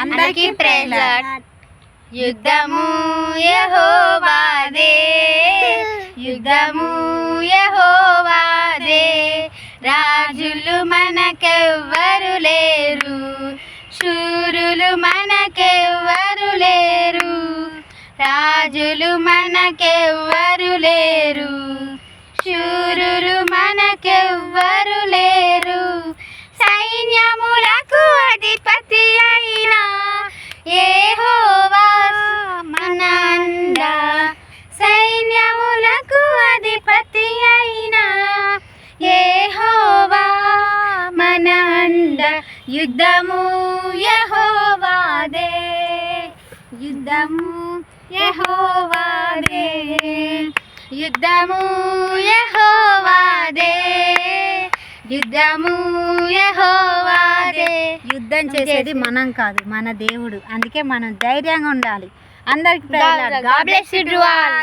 అందరికీ praise lord. యుద్ధము యెహోవాదే, యుద్ధము యెహోవాదే. రాజులు మనకెవ్వరు లేరు, శూరులు మనకెవ్వరు లేరు. రాజులు మనకెవ్వరు లేరు, శూరులు మనకెవ్వరు లేరు. సైన్యములకు అధిపతి అయిన యెహోవా మన అండ, సైన్యములకు అధిపతి అయిన యెహోవా మన అండ. యుద్ధము యెహోవాదే, యుద్ధము యెహోవాదే, యుద్ధము యెహోవాదే, యుద్ధము యెహోవాదే. యుద్ధం చేసేది మనం కాదు, మన దేవుడు. అందుకే మనం ధైర్యంగా ఉండాలి. అందరికి God bless you all.